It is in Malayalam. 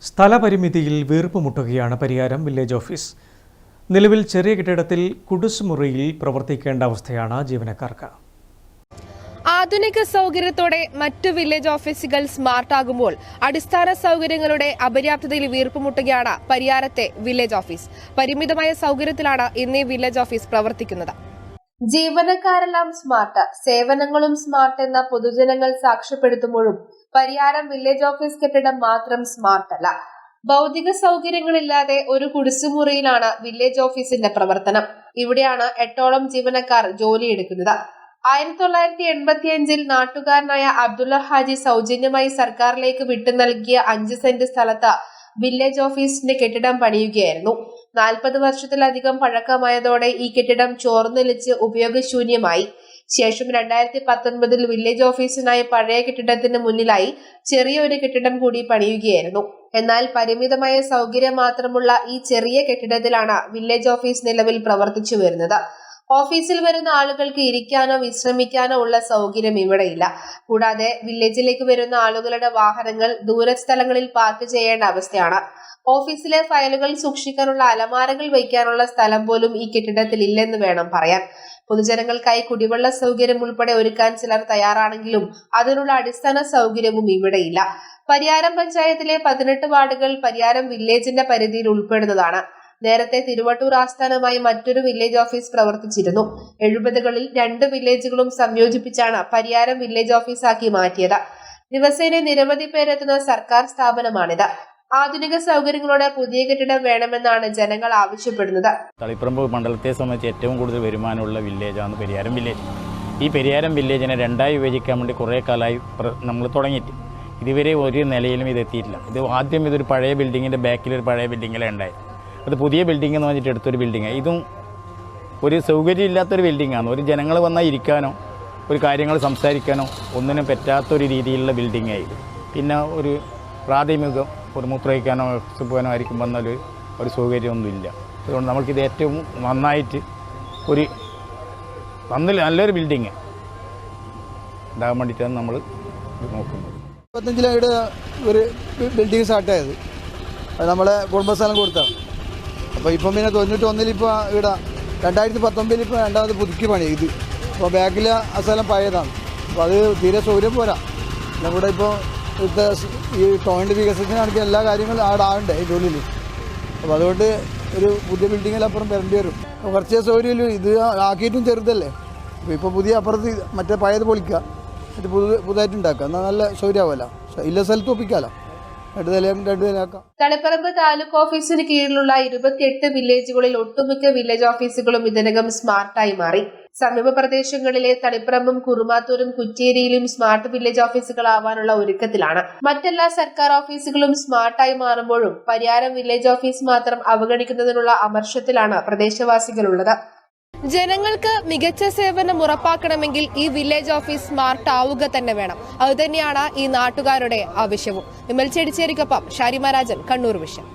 സ്ഥലപരിമിതിയിൽ വീർപ്പുമുട്ടുകയാണ് പരിയാരം വില്ലേജ് ഓഫീസ്. നിലവിൽ ചെറിയ കെട്ടിടത്തിൽ കുടിസുമുറിയിൽ പ്രവർത്തിക്കേണ്ട അവസ്ഥയാണ് ജീവനക്കാർക്ക്. ആധുനിക സൗകര്യത്തോടെ മറ്റു വില്ലേജ് ഓഫീസുകൾ സ്മാർട്ടാകുമ്പോൾ അടിസ്ഥാന സൗകര്യങ്ങളുടെ അപര്യാപ്തതയിൽ വീർപ്പുമുട്ടുകയാണ് പരിയാരത്തെ വില്ലേജ് ഓഫീസ്. പരിമിതമായ സൗകര്യത്തിലാണ് ഇന്ന് വില്ലേജ് ഓഫീസ് പ്രവർത്തിക്കുന്നത്. ജീവനക്കാരെല്ലാം സ്മാർട്ട്, സേവനങ്ങളും സ്മാർട്ട് എന്ന പൊതുജനങ്ങൾ സാക്ഷ്യപ്പെടുത്തുമ്പോഴും പരിയാരം വില്ലേജ് ഓഫീസ് കെട്ടിടം മാത്രം സ്മാർട്ടല്ല. ഭൗതിക സൗകര്യങ്ങളില്ലാതെ ഒരു കുടിസുമുറിയിലാണ് വില്ലേജ് ഓഫീസിന്റെ പ്രവർത്തനം. ഇവിടെയാണ് 8ഓളം ജീവനക്കാർ ജോലിയെടുക്കുന്നത്. 1985 നാട്ടുകാരനായ അബ്ദുള്ള ഹാജി സൗജന്യമായി സർക്കാരിലേക്ക് വിട്ടു നൽകിയ 5 സെന്റ് സ്ഥലത്ത് വില്ലേജ് ഓഫീസിന്റെ കെട്ടിടം പണിയുകയായിരുന്നു. 40 വർഷത്തിലധികം പഴക്കമായതോടെ ഈ കെട്ടിടം ചോർന്നൊലിച്ച് ഉപയോഗശൂന്യമായി. ശേഷം 2019 വില്ലേജ് ഓഫീസിനായി പഴയ കെട്ടിടത്തിന് മുന്നിലായി ചെറിയൊരു കെട്ടിടം കൂടി പണിയുകയായിരുന്നു. എന്നാൽ പരിമിതമായ സൗകര്യം മാത്രമുള്ള ഈ ചെറിയ കെട്ടിടത്തിലാണ് വില്ലേജ് ഓഫീസ് നിലവിൽ പ്രവർത്തിച്ചു വരുന്നത്. ഓഫീസിൽ വരുന്ന ആളുകൾക്ക് ഇരിക്കാനോ വിശ്രമിക്കാനോ ഉള്ള സൗകര്യം ഇവിടെയില്ല. കൂടാതെ വില്ലേജിലേക്ക് വരുന്ന ആളുകളുടെ വാഹനങ്ങൾ ദൂരസ്ഥലങ്ങളിൽ പാർക്ക് ചെയ്യേണ്ട അവസ്ഥയാണ്. ഓഫീസിലെ ഫയലുകൾ സൂക്ഷിക്കാനുള്ള അലമാരകൾ വയ്ക്കാനുള്ള സ്ഥലം പോലും ഈ കെട്ടിടത്തിൽ ഇല്ലെന്ന് വേണം പറയാൻ. പൊതുജനങ്ങൾക്കായി കുടിവെള്ള സൗകര്യം ഉൾപ്പെടെ ഒരുക്കാൻ ചിലർ തയ്യാറാണെങ്കിലും അതിനുള്ള അടിസ്ഥാന സൗകര്യവും ഇവിടെയില്ല. പരിയാരം പഞ്ചായത്തിലെ 18 വാർഡുകൾ പരിയാരം വില്ലേജിന്റെ പരിധിയിൽ ഉൾപ്പെടുന്നതാണ്. നേരത്തെ തിരുവട്ടൂർ ആസ്ഥാനമായി മറ്റൊരു വില്ലേജ് ഓഫീസ് പ്രവർത്തിച്ചിരുന്നു. 70കളിൽ 2 വില്ലേജുകളും സംയോജിപ്പിച്ചാണ് പരിയാരം വില്ലേജ് ഓഫീസാക്കി മാറ്റിയത്. ദിവസേന നിരവധി പേരെത്തുന്ന സർക്കാർ സ്ഥാപനമാണിത്. ആധുനിക സൗകര്യങ്ങളോടെ പുതിയ കെട്ടിടം വേണമെന്നാണ് ജനങ്ങൾ ആവശ്യപ്പെടുന്നത്. തളിപ്പറമ്പ് മണ്ഡലത്തെ സംബന്ധിച്ച് ഏറ്റവും കൂടുതൽ വരുമാനമുള്ള വില്ലേജാണ് പരിയാരം വില്ലേജ്. ഈ പരിയാരം വില്ലേജിനെ 2ആയി വിഭജിക്കാൻ വേണ്ടി കുറേ കാലമായി നമ്മൾ തുടങ്ങിയിട്ട് ഇതുവരെ ഒരു നിലയിലും ഇത് എത്തിയിട്ടില്ല. ആദ്യം ഇതൊരു പഴയ ബിൽഡിങ്ങിൻ്റെ ബാക്കിലൊരു പഴയ ബിൽഡിങ്ങിലെ ഉണ്ടായി. അത് പുതിയ ബിൽഡിംഗ് എന്ന് പറഞ്ഞിട്ട് എടുത്തൊരു ബിൽഡിങ്. ഇതും ഒരു സൗകര്യം ഇല്ലാത്തൊരു ബിൽഡിങ്ങാണ്. ഒരു ജനങ്ങൾ വന്നാൽ ഇരിക്കാനോ ഒരു കാര്യങ്ങൾ സംസാരിക്കാനോ ഒന്നിനും പറ്റാത്തൊരു രീതിയിലുള്ള ബിൽഡിങ്ങായിരുന്നു. പിന്നെ ഒരു പ്രാഥമികം ഒരു മൂത്രയിക്കാനോ പോകാനോ ആയിരിക്കും വന്നാൽ ഒരു സൗകര്യമൊന്നുമില്ല. അതുകൊണ്ട് നമുക്കിത് ഏറ്റവും നന്നായിട്ട് ഒരു നല്ലൊരു ബിൽഡിങ് ഉണ്ടാകാൻ വേണ്ടിയിട്ടാണ് നമ്മൾ നോക്കുന്നത്. 25 ഒരു ബിൽഡിങ് സ്റ്റാർട്ടായത് അത് നമ്മളെ കുടുംബസ്ഥലം കൊടുത്താണ്. അപ്പോൾ ഇപ്പം പിന്നെ 91 ഇപ്പോൾ ഇവിടെ 2019 ഇപ്പോൾ രണ്ടാമത് പുതുക്കി പണി ഇത്. അപ്പോൾ ബാക്കിൽ ആ സ്ഥലം പഴയതാണ്. അപ്പോൾ അത് തീരെ സൗകര്യം പോരാ. നമ്മുടെ ഇപ്പോൾ ഇവിടുത്തെ ഈ ടൗണിൻ്റെ വികസനത്തിനാണെങ്കിൽ എല്ലാ കാര്യങ്ങളും അവിടെ ആവണ്ടേ ഈ ജോലിയിൽ. അപ്പോൾ അതുകൊണ്ട് ഒരു പുതിയ ബിൽഡിങ്ങിലപ്പുറം വരേണ്ടി വരും. കുറച്ച് സൗകര്യമില്ല, ഇത് ആക്കിയിട്ടും ചെറുതല്ലേ. അപ്പോൾ ഇപ്പോൾ പുതിയ അപ്പുറത്ത് മറ്റേ പഴയത് പൊളിക്കുക, മറ്റേ പുതുതായിട്ട് ഉണ്ടാക്കുക, എന്നാൽ നല്ല സൗകര്യമാവല്ല. ഇല്ല സ്ഥലത്ത് ഒപ്പിക്കാമല്ലോ. തളിപ്പറമ്പ് താലൂക്ക് ഓഫീസിന് കീഴിലുള്ള 28 വില്ലേജുകളിൽ ഒട്ടുമിക്ക വില്ലേജ് ഓഫീസുകളും ഇതിനകം സ്മാർട്ടായി മാറി. സമീപ പ്രദേശങ്ങളിലെ തളിപ്പറമ്പും കുറുമാത്തൂരും കുറ്റേരിയിലും സ്മാർട്ട് വില്ലേജ് ഓഫീസുകളാവാനുള്ള ഒരുക്കത്തിലാണ്. മറ്റെല്ലാ സർക്കാർ ഓഫീസുകളും സ്മാർട്ടായി മാറുമ്പോഴും പരിയാരം വില്ലേജ് ഓഫീസ് മാത്രം അവഗണിക്കുന്നതിനുള്ള അമർഷത്തിലാണ് പ്രദേശവാസികളുള്ളത്. ജനങ്ങൾക്ക് മികച്ച സേവനം ഉറപ്പാക്കണമെങ്കിൽ ഈ വില്ലേജ് ഓഫീസ് സ്മാർട്ട് ആവുക തന്നെ വേണം. അതുതന്നെയാണ് ഈ നാട്ടുകാരുടെ ആവശ്യവും. വിമൽ ചെടിച്ചേരിക്കൊപ്പം ഷാരിമ രാജൻ, കണ്ണൂർ വിഷൻ.